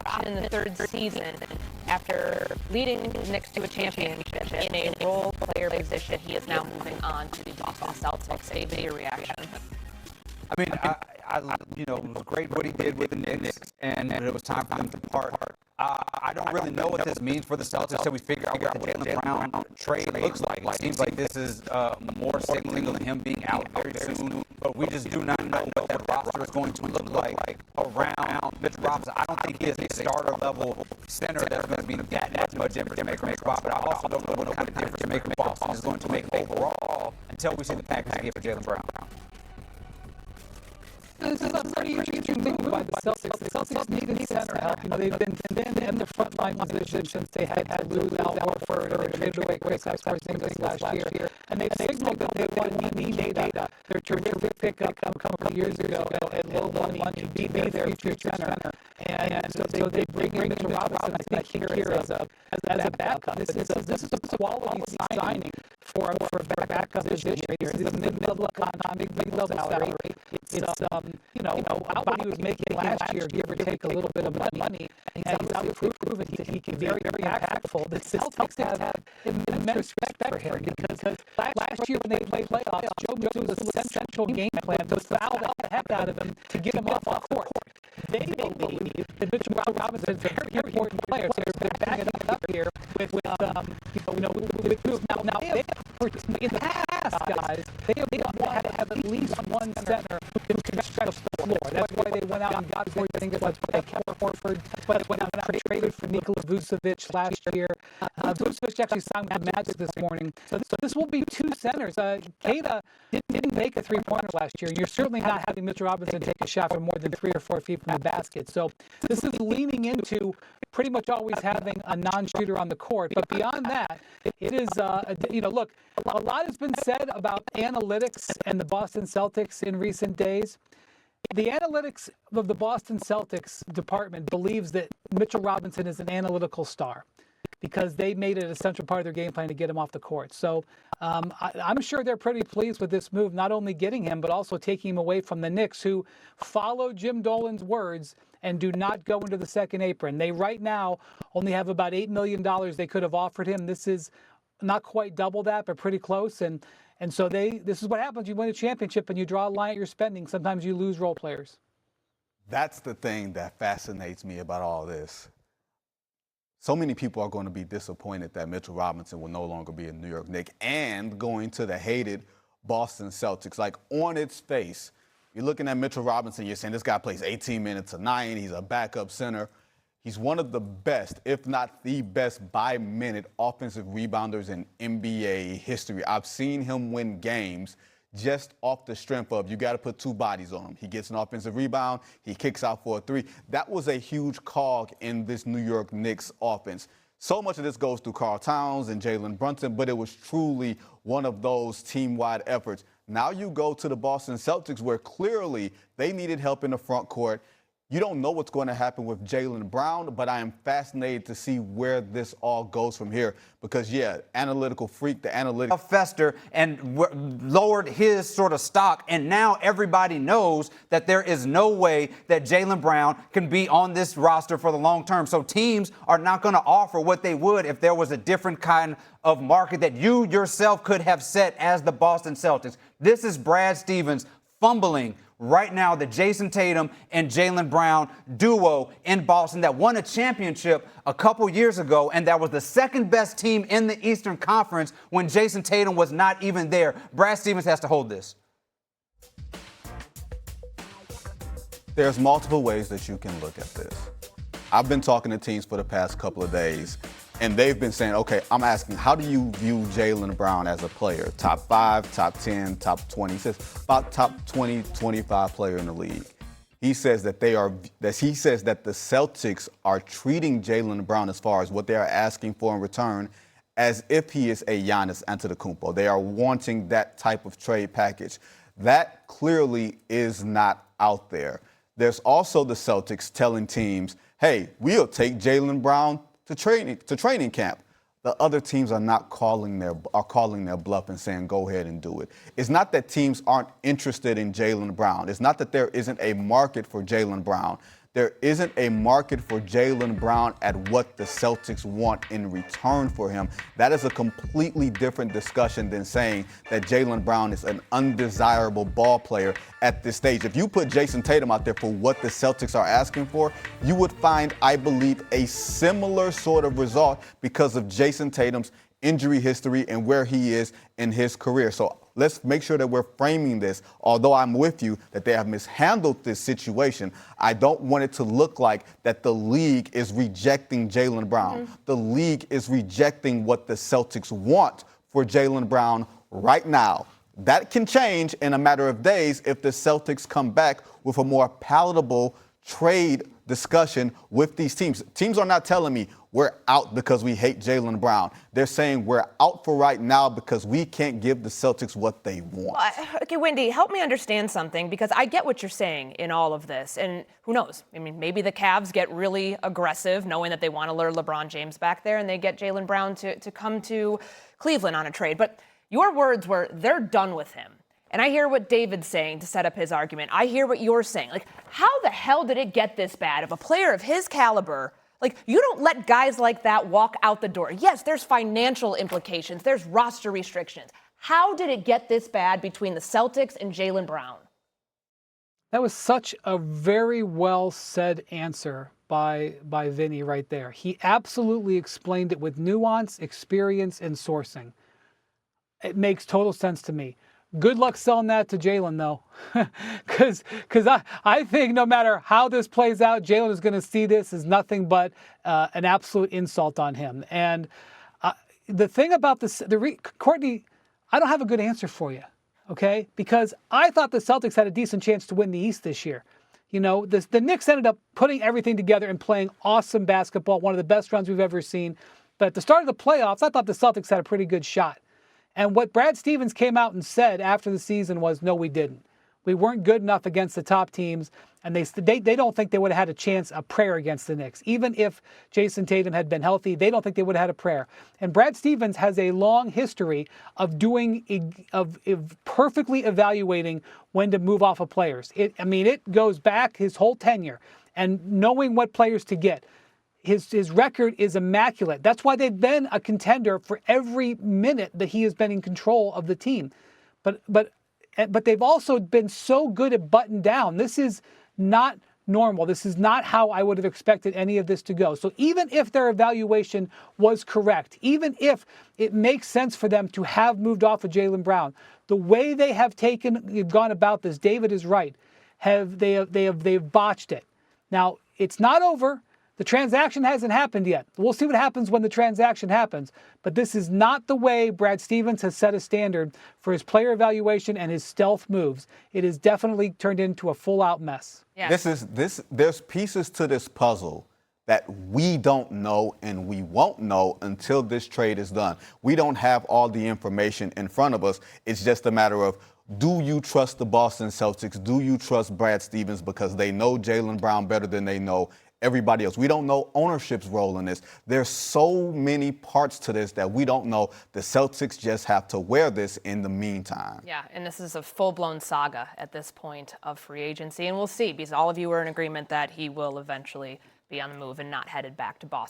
option in the third season after leading the Knicks to a championship in a role player position. He is now moving on to the Boston Celtics. Dave, your reaction? I mean, it was great what he did with the Knicks, and it was time for them to part. I don't really know what this means for the Celtics until we figure out what the Jaylen Brown trade looks like. It seems like this is more signaling of him being out very soon, but we just do not know what that roster is going to look like around Mitch Robinson. I don't think he is a starter-level center that's going to be that much difference to make from spot, but I also don't know what kind of difference maker Boston is going to make overall until we see the package they get for Jaylen Brown. This is a pretty interesting move by the Celtics. The Celtics needed center help. They've been in the frontline position since they had to lose Al Horford, or they traded away Kristaps Porzingis last year. And they've signaled that they want to need data. Their terrific pickup a couple of years ago at low money to be their future center. And so they bring in Mitch Robinson, I think, here as a backup. This is a quality signing for a backup position here. It's a mid-level contract, mid-level salary. It's about what he was making last year, give or take a little bit of money, and he's out proven he can be very, very impactful. The Celtics have immense respect for him because last year when they played playoffs, Joe Jones' essential game plan was foul the heck out of him to get him off court. They believe that Mitch Robinson is a very important player, so they're backing it up here with moves. Now, in the past, guys, they have at least one center who can stretch the floor. That's why they went out and got Porzingis. That's why they kept Horford. That's why they went out and traded for Nikola Vucevic last year. Vucevic actually signed with the Magic this morning. So this will be two centers. Keita didn't make a three-pointer last year. You're certainly not having Mitch Robinson take a shot from more than 3 or 4 feet from the basket. So this is leaning into pretty much always having a non-shooter on the court. But beyond that, it is, look, a lot has been said about analytics and the Boston Celtics in recent days. The analytics of the Boston Celtics department believes that Mitchell Robinson is an analytical star because they made it a central part of their game plan to get him off the court. So I'm sure they're pretty pleased with this move, not only getting him, but also taking him away from the Knicks, who follow Jim Dolan's words and do not go into the second apron. They right now only have about $8 million they could have offered him. This is not quite double that, but pretty close. And so this is what happens. You win a championship and you draw a line at your spending. Sometimes you lose role players. That's the thing that fascinates me about all this. So many people are going to be disappointed that Mitchell Robinson will no longer be a New York Knick and going to the hated Boston Celtics. Like, on its face, you're looking at Mitchell Robinson, you're saying this guy plays 18 minutes a night, he's a backup center. He's one of the best, if not the best, by-minute offensive rebounders in NBA history. I've seen him win games just off the strength of, you got to put 2 bodies on him. He gets an offensive rebound, he kicks out for a 3. That was a huge cog in this New York Knicks offense. So much of this goes through Karl Towns and Jalen Brunson, but it was truly one of those team-wide efforts. Now you go to the Boston Celtics, where clearly they needed help in the front court. You don't know what's going to happen with Jaylen Brown, but I am fascinated to see where this all goes from here. Because, analytical freak, the analytics fester and lowered his sort of stock, and now everybody knows that there is no way that Jaylen Brown can be on this roster for the long term. So teams are not going to offer what they would if there was a different kind of market that you yourself could have set as the Boston Celtics. This is Brad Stevens fumbling right now the Jason Tatum and Jaylen Brown duo in Boston that won a championship a couple years ago, and that was the second best team in the Eastern Conference when Jason Tatum was not even there. Brad Stevens has to hold this. There's multiple ways that you can look at this. I've been talking to teams for the past couple of days, and they've been saying, okay, I'm asking, how do you view Jaylen Brown as a player? Top 5, top 10, top 20. He says about top 20, 25 player in the league. He says that the Celtics are treating Jaylen Brown, as far as what they are asking for in return, as if he is a Giannis Antetokounmpo. They are wanting that type of trade package. That clearly is not out there. There's also the Celtics telling teams, hey, we'll take Jaylen Brown to training camp. The other teams are calling their bluff and saying, go ahead and do it. It's not that teams aren't interested in Jaylen Brown. It's not that there isn't a market for Jaylen Brown. There isn't a market for Jaylen Brown at what the Celtics want in return for him. That is a completely different discussion than saying that Jaylen Brown is an undesirable ball player at this stage. If you put Jason Tatum out there for what the Celtics are asking for, you would find, I believe, a similar sort of result because of Jason Tatum's injury history and where he is in his career. So let's make sure that we're framing this. Although I'm with you that they have mishandled this situation, I don't want it to look like that the league is rejecting Jaylen Brown. The league is rejecting what the Celtics want for Jaylen Brown right now. That can change in a matter of days if the Celtics come back with a more palatable trade discussion with these teams. Teams are not telling me we're out because we hate Jaylen Brown. They're saying we're out for right now because we can't give the Celtics what they want. Okay, Wendy, help me understand something, because I get what you're saying in all of this. And who knows? I mean, maybe the Cavs get really aggressive knowing that they want to lure LeBron James back there, and they get Jaylen Brown to come to Cleveland on a trade. But your words were they're done with him. And I hear what David's saying to set up his argument. I hear what you're saying. Like, how the hell did it get this bad? If a player of his caliber, like, you don't let guys like that walk out the door. Yes, there's financial implications. There's roster restrictions. How did it get this bad between the Celtics and Jaylen Brown? That was such a very well said answer by Vinny right there. He absolutely explained it with nuance, experience, and sourcing. It makes total sense to me. Good luck selling that to Jaylen, though, because I think no matter how this plays out, Jaylen is going to see this as nothing but an absolute insult on him. And the thing about this, Courtney, I don't have a good answer for you, okay? Because I thought the Celtics had a decent chance to win the East this year. You know, the Knicks ended up putting everything together and playing awesome basketball, one of the best runs we've ever seen. But at the start of the playoffs, I thought the Celtics had a pretty good shot. And what Brad Stevens came out and said after the season was, no, we didn't. We weren't good enough against the top teams, and they don't think they would have had a chance, a prayer against the Knicks. Even if Jason Tatum had been healthy, they don't think they would have had a prayer. And Brad Stevens has a long history of perfectly evaluating when to move off of players. It goes back his whole tenure and knowing what players to get. His record is immaculate. That's why they've been a contender for every minute that he has been in control of the team. But they've also been so good at button down. This is not normal. This is not how I would have expected any of this to go. So even if their evaluation was correct, even if it makes sense for them to have moved off of Jaylen Brown, the way they have gone about this, David is right. They've botched it. Now, it's not over. The transaction hasn't happened yet. We'll see what happens when the transaction happens. But this is not the way Brad Stevens has set a standard for his player evaluation and his stealth moves. It has definitely turned into a full-out mess. Yeah. There's pieces to this puzzle that we don't know and we won't know until this trade is done. We don't have all the information in front of us. It's just a matter of, do you trust the Boston Celtics? Do you trust Brad Stevens because they know Jaylen Brown better than they know everybody else? We don't know ownership's role in this. There's so many parts to this that we don't know. The Celtics just have to wear this in the meantime. Yeah, and this is a full-blown saga at this point of free agency, and we'll see, because all of you are in agreement that he will eventually be on the move and not headed back to Boston.